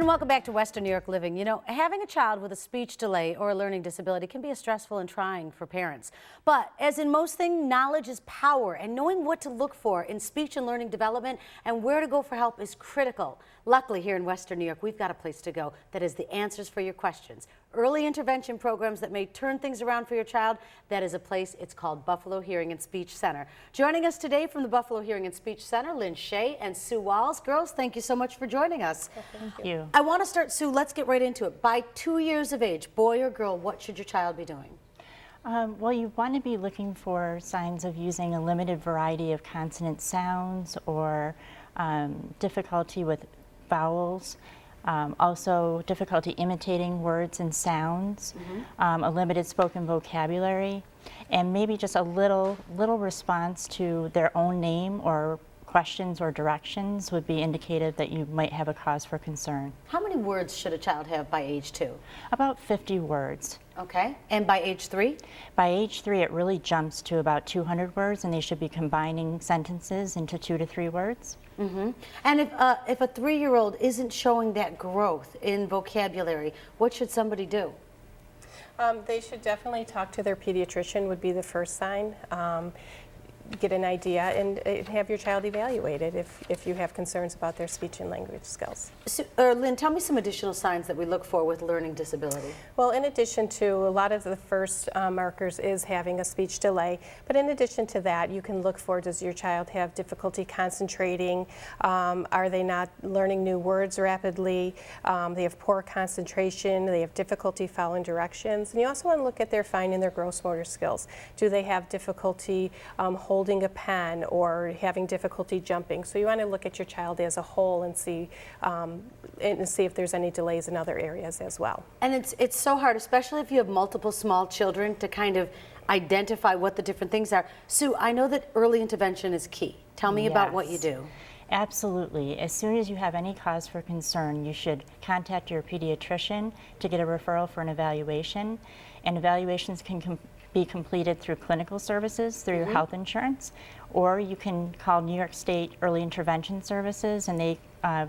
And welcome back to Western New York Living. You know, having a child with a speech delay or a learning disability can be stressful and trying for parents. But as in most things, knowledge is power, and knowing what to look for in speech and learning development and where to go for help is critical. Luckily, here in Western New York, we've got a place to go that is the answers for your questions. Early intervention programs that may turn things around for your child. That is a place. It's called Buffalo Hearing and Speech Center. Joining us today from the Buffalo Hearing and Speech Center, Lynn Shea and Sue Walls. Girls, thank you so much for joining us. Thank you. I want to start, Sue, let's get right into it. By 2 years of age, boy or girl, what should your child be doing? Well, you want to be looking for signs of using a limited variety of consonant sounds or difficulty with vowels. Also difficulty imitating words and sounds, a limited spoken vocabulary, and maybe just a little response to their own name or questions or directions would be indicative that you might have a cause for concern. How many words should a child have by age 2? About 50 words. Okay, and by age 3? By age 3, it really jumps to about 200 words, and they should be combining sentences into 2 to 3 words. And if a 3-year-old isn't showing that growth in vocabulary, what should somebody do? They should definitely talk to their pediatrician would be the first sign. Get an idea and have your child evaluated if you have concerns about their speech and language skills. So, Lynn, tell me some additional signs that we look for with learning disability. Well, in addition to a lot of the first markers is having a speech delay, but in addition to that, you can look for, does your child have difficulty concentrating? Are they not learning new words rapidly? They have poor concentration, they have difficulty following directions, and you also want to look at their fine and their gross motor skills. Do they have difficulty holding a pen or having difficulty jumping? So you want to look at your child as a whole and see if there's any delays in other areas as well. And it's so hard, especially if you have multiple small children, to kind of identify what the different things are. Sue, I know that early intervention is key. Tell me about what you do. Absolutely. As soon as you have any cause for concern, you should contact your pediatrician to get a referral for an evaluation. And evaluations can be completed through clinical services, through your health insurance, or you can call New York State Early Intervention Services, and they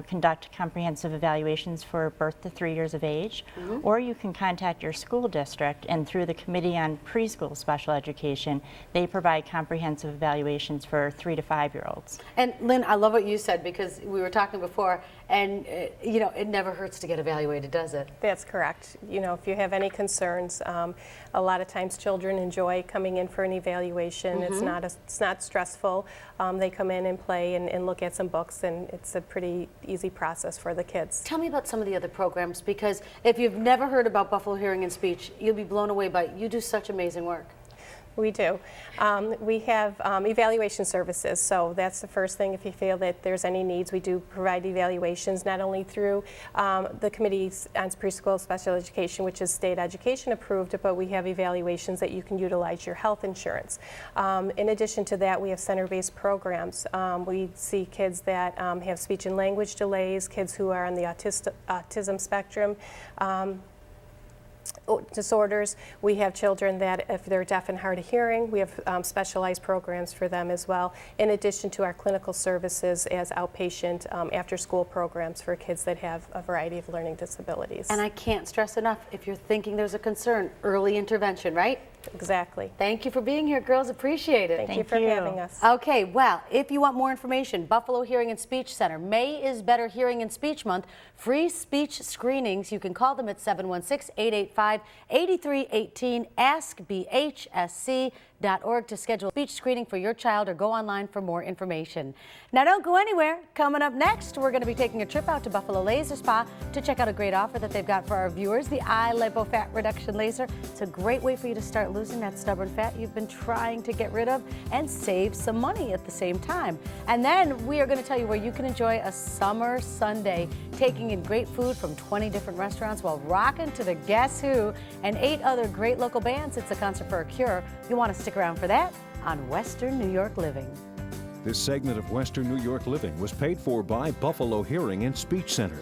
conduct comprehensive evaluations for birth to 3 years of age, or you can contact your school district, and through the Committee on Preschool Special Education, they provide comprehensive evaluations for 3 to 5-year-olds. And Lynn, I love what you said, because we were talking before, and you know, it never hurts to get evaluated, does it? That's correct. You know, if you have any concerns, a lot of times children enjoy coming in for an evaluation. It's not stressful. They come in and play and look at some books, and it's a pretty easy process for the kids. Tell me about some of the other programs, because if you've never heard about Buffalo Hearing and Speech, you'll be blown away by it. You do such amazing work. We do. We have evaluation services, so that's the first thing. If you feel that there's any needs, we do provide evaluations, not only through the Committee on Preschool Special Education, which is state education approved, but we have evaluations that you can utilize your health insurance. In addition to that, we have center-based programs. We see kids that have speech and language delays, kids who are on the autism spectrum, disorders. We have children that, if they're deaf and hard of hearing, we have specialized programs for them as well, in addition to our clinical services as outpatient after-school programs for kids that have a variety of learning disabilities. And I can't stress enough, if you're thinking there's a concern, early intervention, right? Exactly. Thank you for being here, girls. Appreciate it. Thank you for having us. Okay, well, if you want more information, Buffalo Hearing and Speech Center. May is Better Hearing and Speech Month. Free speech screenings. You can call them at 716-885-8318. AskBHSC.org to schedule a speech screening for your child, or go online for more information. Now, don't go anywhere. Coming up next, we're going to be taking a trip out to Buffalo Laser Spa to check out a great offer that they've got for our viewers, the Eye Lipo Fat Reduction Laser. It's a great way for you to start losing that stubborn fat you've been trying to get rid of and save some money at the same time. And then we are going to tell you where you can enjoy a summer Sunday, taking in great food from 20 different restaurants while rocking to the Guess Who and 8 other great local bands. It's a concert for a cure. You want to stick around for that on Western New York Living. This segment of Western New York Living was paid for by Buffalo Hearing and Speech Center.